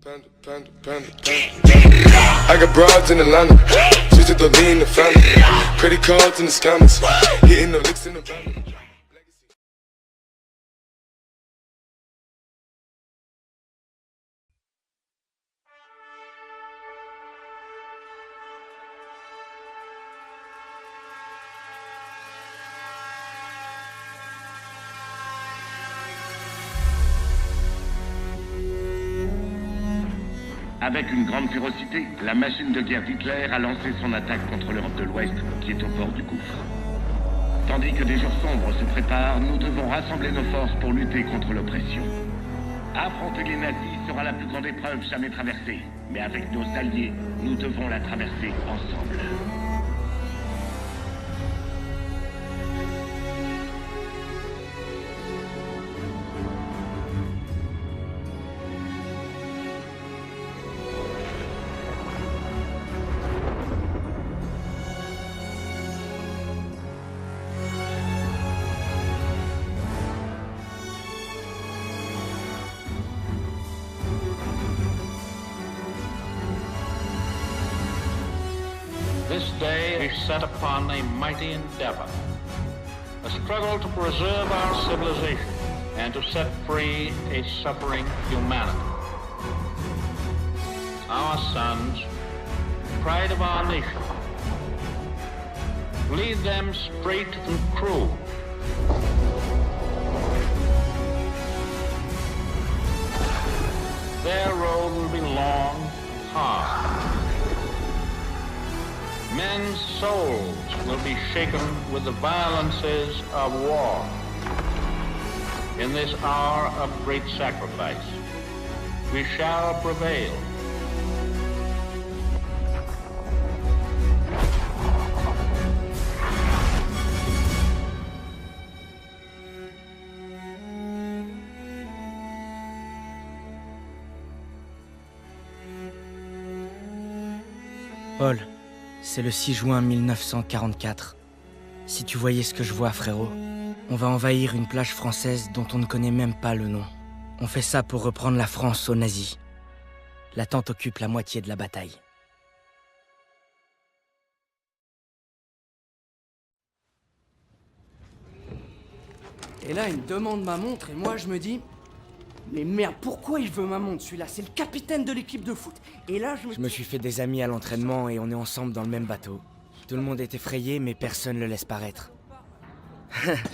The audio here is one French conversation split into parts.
Panda, panda, panda, panda. I got broads in Atlanta, just to lean the family. Credit cards in the scammers, hitting the licks in the van. Avec une grande férocité, la machine de guerre d'Hitler a lancé son attaque contre l'Europe de l'Ouest, qui est au port du gouffre. Tandis que des jours sombres se préparent, nous devons rassembler nos forces pour lutter contre l'oppression. Affronter les nazis sera la plus grande épreuve jamais traversée, mais avec nos alliés, nous devons la traverser ensemble. This day is set upon a mighty endeavor, a struggle to preserve our civilization and to set free a suffering humanity. Our sons, pride of our nation, lead them straight and true. Their road will be long and hard. Men's souls will be shaken with the violences of war. In this hour of great sacrifice, we shall prevail. Paul, c'est le 6 juin 1944. Si tu voyais ce que je vois, frérot. On va envahir une plage française dont on ne connaît même pas le nom. On fait ça pour reprendre la France aux nazis. La tente occupe la moitié de la bataille. Et là, il me demande ma montre et moi je me dis... Mais merde, pourquoi il veut ma montre celui-là? C'est le capitaine de l'équipe de foot. Et là, Je me suis fait des amis à l'entraînement et on est ensemble dans le même bateau. Tout le monde est effrayé, mais personne le laisse paraître.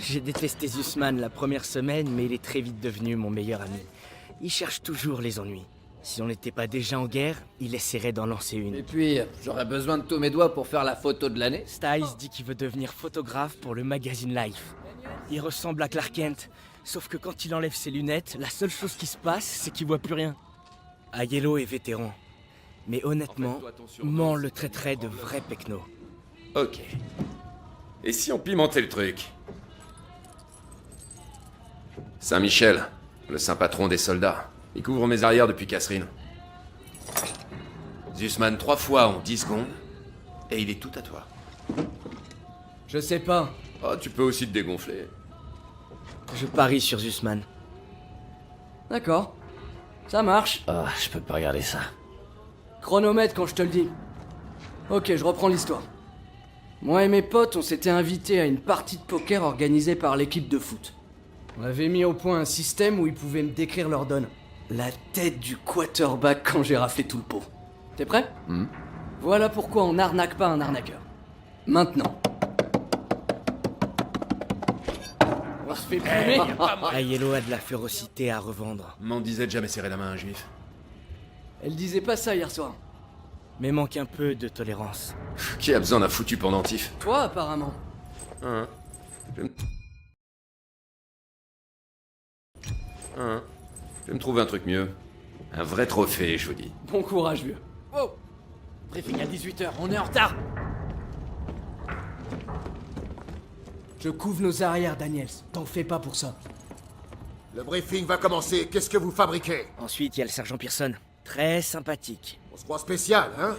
J'ai détesté Zussman la première semaine, mais il est très vite devenu mon meilleur ami. Il cherche toujours les ennuis. Si on n'était pas déjà en guerre, il essaierait d'en lancer une. Et puis, j'aurais besoin de tous mes doigts pour faire la photo de l'année. Styles dit qu'il veut devenir photographe pour le magazine Life. Il ressemble à Clark Kent, sauf que quand il enlève ses lunettes, la seule chose qui se passe, c'est qu'il voit plus rien. Aiello est vétéran, mais honnêtement, Mans le traiterait de vrai pecno. Ok. Et si on pimentait le truc? Saint-Michel, le saint patron des soldats. Il couvre mes arrières depuis Kasserine. Zussman 3 fois en 10 secondes, et il est tout à toi. Je sais pas. Oh, tu peux aussi te dégonfler. Je parie sur Zussman. D'accord. Ça marche. Oh, je peux pas regarder ça. Chronomètre quand je te le dis. Ok, je reprends l'histoire. Moi et mes potes, on s'était invités à une partie de poker organisée par l'équipe de foot. On avait mis au point un système où ils pouvaient me décrire leur donne. La tête du quarterback quand j'ai raflé tout le pot. T'es prêt? Voilà pourquoi on n'arnaque pas un arnaqueur. Maintenant. On se fait plumer. Aiello a de la férocité à revendre, M'en disait de jamais serrer la main à un juif. Elle disait pas ça hier soir. mais manque un peu de tolérance. Qui a besoin d'un foutu pendentif? Toi, apparemment. Hein. Je vais me... Hein. Je vais me trouver un truc mieux. Un vrai trophée, je vous dis. Bon courage, vieux. Oh! Briefing à 18h, on est en retard! Je couvre nos arrières, Daniels. T'en fais pas pour ça. Le briefing va commencer. Qu'est-ce que vous fabriquez? Ensuite, il y a le sergent Pearson. Très sympathique. On se croit spécial, hein?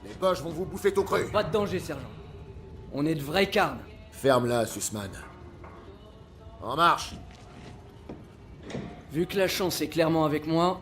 Les boches vont vous bouffer tout cru. Pas de danger, sergent. On est de vrais carnes. Ferme-la, Sussman. En marche! Vu que la chance est clairement avec moi,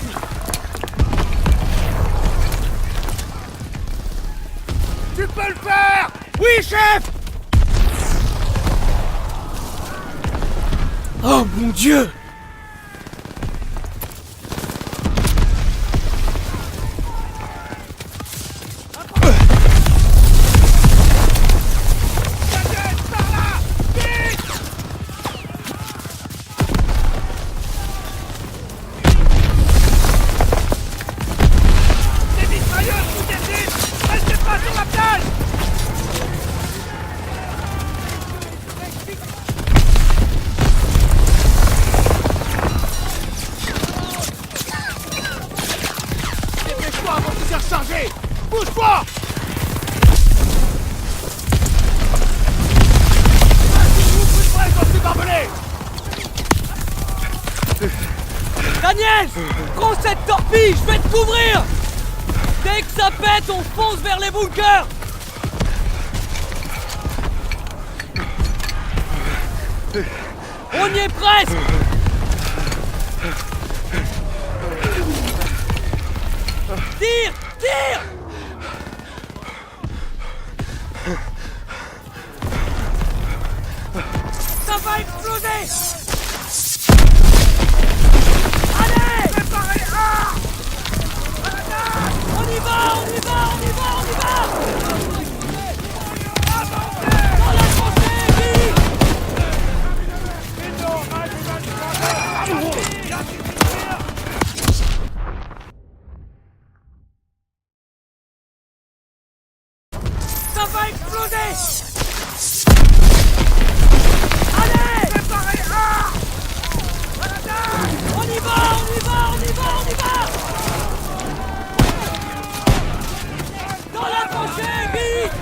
chef! Oh mon Dieu! Bouge-toi! Daniel! Prends cette torpille, je vais te couvrir! Dès que ça pète, on fonce vers les bunkers! On y est presque! Tire! Tire! Ça va exploser! Allez! Préparez! On y va! On y va! On y va! On y va! Dans la tranchée, vite! Ça va exploser! Allez! Préparez! On y va! On y va! On y va! On y va! Dans la tranchée, vite!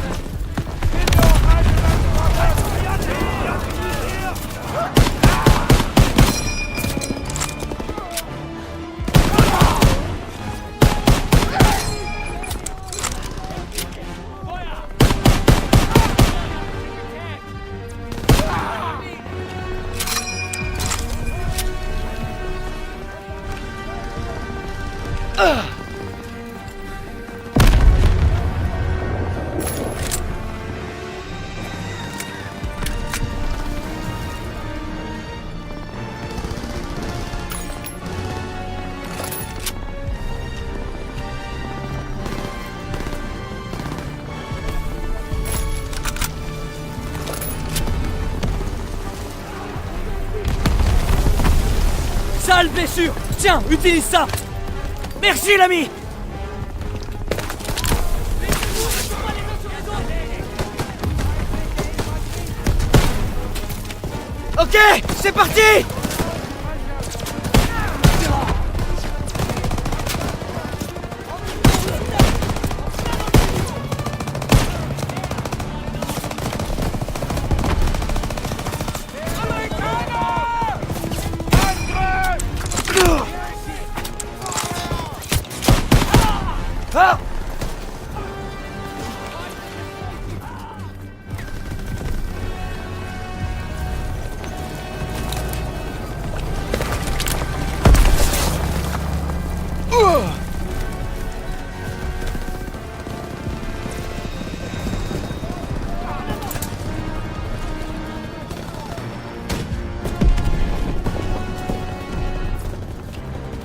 Sale blessure! Tiens, utilise ça! Merci l'ami! Ok, c'est parti! Ah!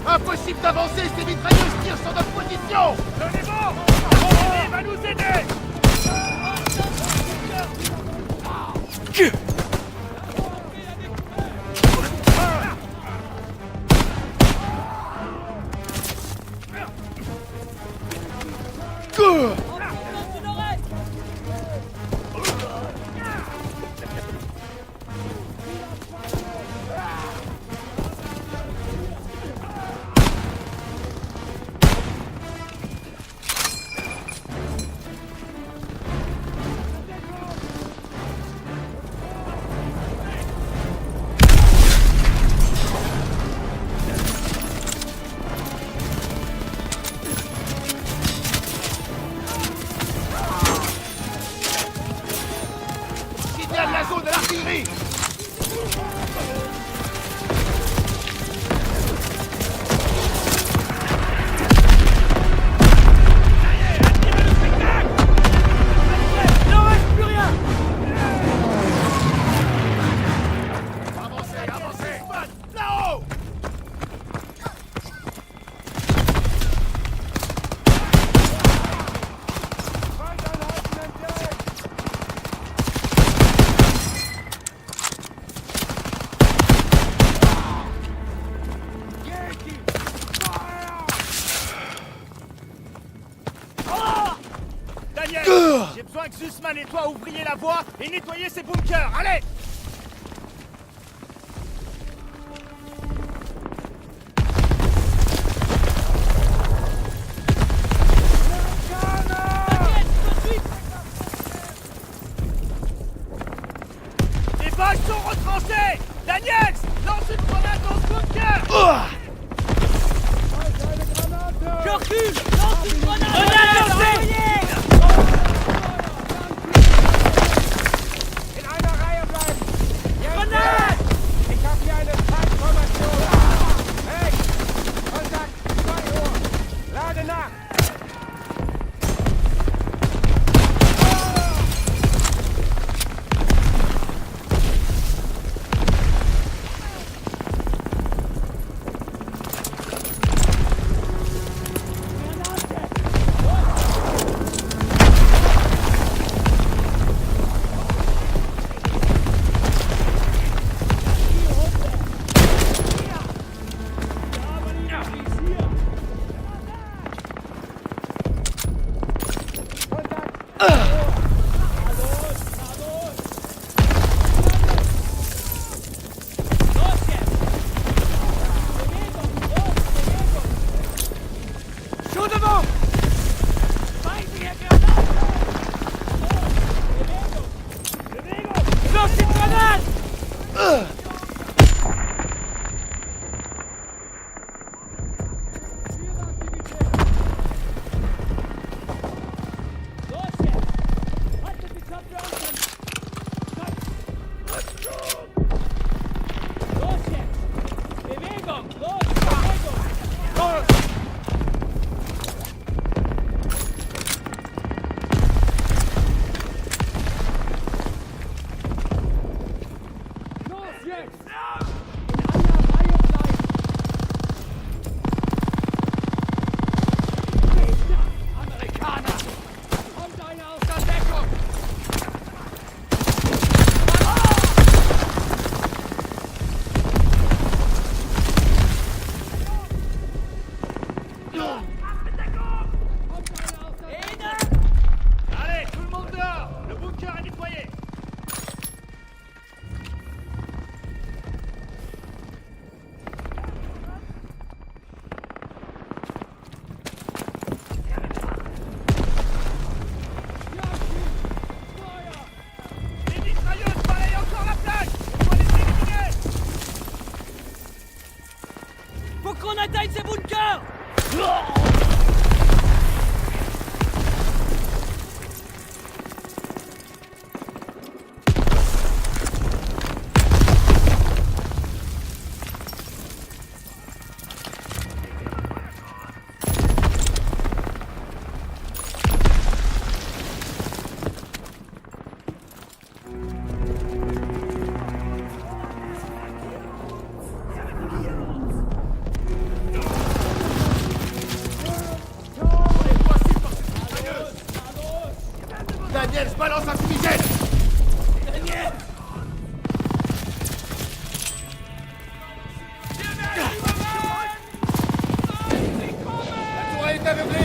Impossible d'avancer, ces mitrailleuses tirent sur notre position! Tenez bon! On va nous aider! besoin que Zussman et toi ouvriez la voie et nettoyez ces bunkers. Allez! Les boss sont retranchés! Daniels, lance une grenade dans ce bunker! Je recule! Lance une grenade! Grenade lancée! In einer Reihe bleiben! Grenade! Ich habe hier eine Zeitformation! Hey! Kontakt! 2 Uhr! Lade nach! Chaud devant! Lance une grenade! Allez, tout le monde dehors! Le bunker est nettoyé! Les mitrailleuses balayent encore la plaque! On doit les éliminer! Faut qu'on atteigne ces bunkers! Daniel, je balance un fumigène! La tour est aveuglée!